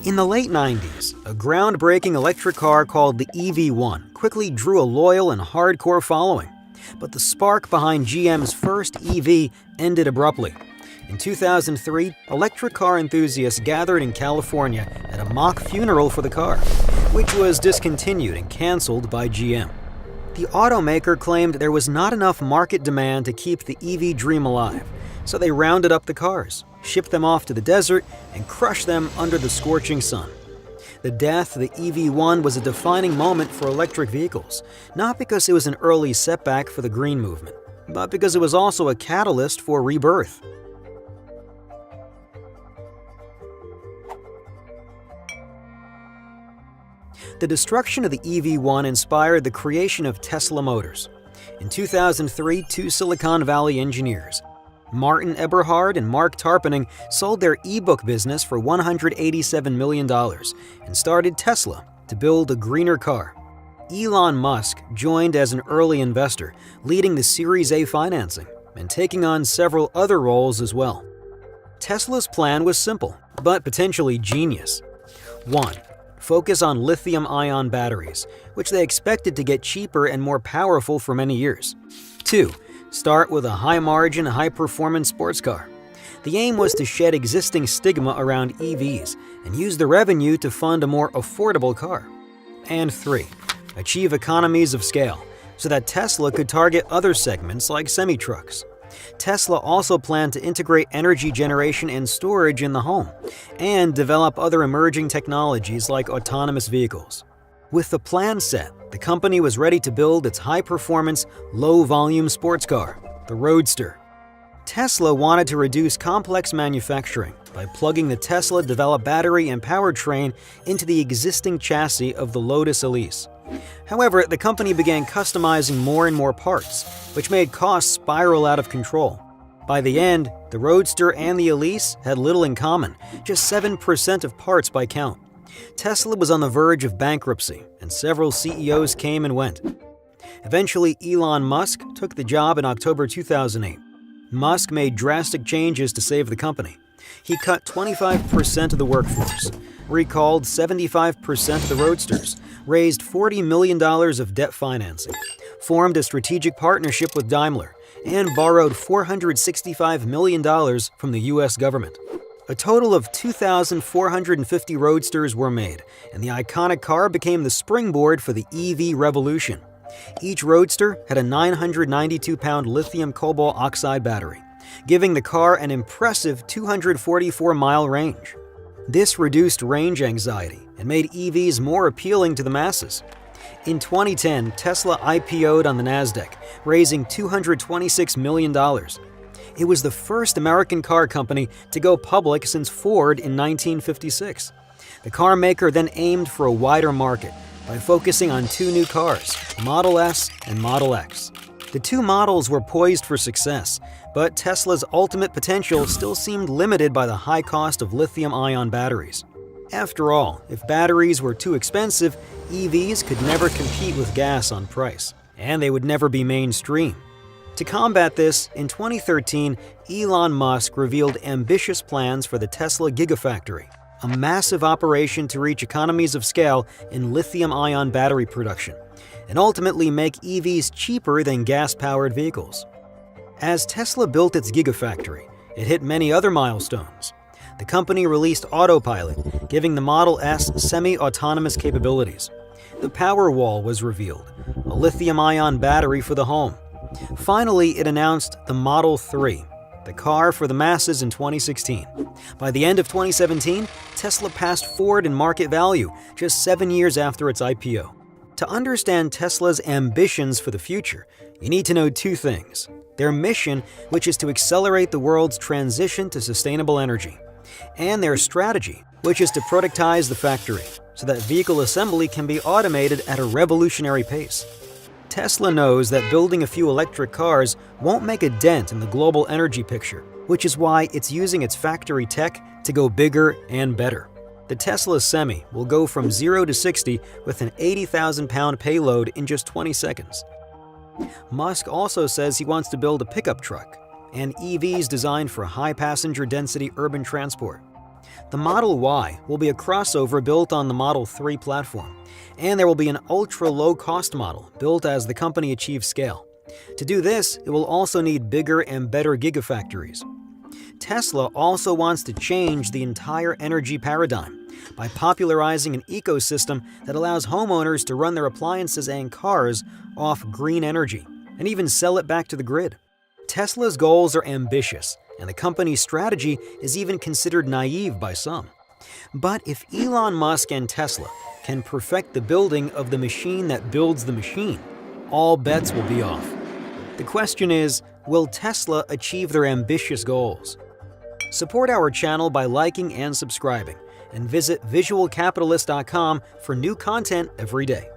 In the late 90s, a groundbreaking electric car called the EV1 quickly drew a loyal and hardcore following. But the spark behind GM's first EV ended abruptly. In 2003, electric car enthusiasts gathered in California at a mock funeral for the car, which was discontinued and canceled by GM. The automaker claimed there was not enough market demand to keep the EV dream alive, so they rounded up the cars, shipped them off to the desert, and crushed them under the scorching sun. The death of the EV1 was a defining moment for electric vehicles, not because it was an early setback for the green movement, but because it was also a catalyst for rebirth. The destruction of the EV1 inspired the creation of Tesla Motors. In 2003, two Silicon Valley engineers, Martin Eberhard and Mark Tarpenning, sold their e-book business for $187 million and started Tesla to build a greener car. Elon Musk joined as an early investor, leading the Series A financing and taking on several other roles as well. Tesla's plan was simple, but potentially genius. 1. Focus on lithium-ion batteries, which they expected to get cheaper and more powerful for many years. 2. Start with a high-margin, high-performance sports car. The aim was to shed existing stigma around EVs and use the revenue to fund a more affordable car. And 3. Achieve economies of scale so that Tesla could target other segments like semi-trucks. Tesla also planned to integrate energy generation and storage in the home and develop other emerging technologies like autonomous vehicles. With the plan set, the company was ready to build its high-performance, low-volume sports car, the Roadster. Tesla wanted to reduce complex manufacturing by plugging the Tesla-developed battery and powertrain into the existing chassis of the Lotus Elise. However, the company began customizing more and more parts, which made costs spiral out of control. By the end, the Roadster and the Elise had little in common, just 7% of parts by count. Tesla was on the verge of bankruptcy, and several CEOs came and went. Eventually, Elon Musk took the job in October 2008. Musk made drastic changes to save the company. He cut 25% of the workforce, recalled 75% of the Roadsters, raised $40 million of debt financing, formed a strategic partnership with Daimler, and borrowed $465 million from the U.S. government. A total of 2,450 Roadsters were made, and the iconic car became the springboard for the EV revolution. Each Roadster had a 992-pound lithium cobalt oxide battery, giving the car an impressive 244-mile range. This reduced range anxiety and made EVs more appealing to the masses. In 2010, Tesla IPO'd on the Nasdaq, raising $226 million. It was the first American car company to go public since Ford in 1956. The car maker then aimed for a wider market by focusing on two new cars, Model S and Model X. The two models were poised for success, but Tesla's ultimate potential still seemed limited by the high cost of lithium-ion batteries. After all, if batteries were too expensive, EVs could never compete with gas on price, and they would never be mainstream. To combat this, in 2013, Elon Musk revealed ambitious plans for the Tesla Gigafactory, a massive operation to reach economies of scale in lithium-ion battery production, and ultimately make EVs cheaper than gas-powered vehicles. As Tesla built its Gigafactory, it hit many other milestones. The company released Autopilot, giving the Model S semi-autonomous capabilities. The Powerwall was revealed, a lithium-ion battery for the home. Finally, it announced the Model 3, the car for the masses in 2016. By the end of 2017, Tesla passed Ford in market value, just 7 years after its IPO. To understand Tesla's ambitions for the future, you need to know two things: their mission, which is to accelerate the world's transition to sustainable energy, and their strategy, which is to productize the factory so that vehicle assembly can be automated at a revolutionary pace. Tesla knows that building a few electric cars won't make a dent in the global energy picture, which is why it's using its factory tech to go bigger and better. The Tesla Semi will go from 0 to 60 with an 80,000-pound payload in just 20 seconds. Musk also says he wants to build a pickup truck and EVs designed for high passenger density urban transport. The Model Y will be a crossover built on the Model 3 platform, and there will be an ultra-low-cost model built as the company achieves scale. To do this, it will also need bigger and better gigafactories. Tesla also wants to change the entire energy paradigm by popularizing an ecosystem that allows homeowners to run their appliances and cars off green energy and even sell it back to the grid. Tesla's goals are ambitious, and the company's strategy is even considered naive by some. But if Elon Musk and Tesla can perfect the building of the machine that builds the machine, all bets will be off. The question is, will Tesla achieve their ambitious goals? Support our channel by liking and subscribing, and visit visualcapitalist.com for new content every day.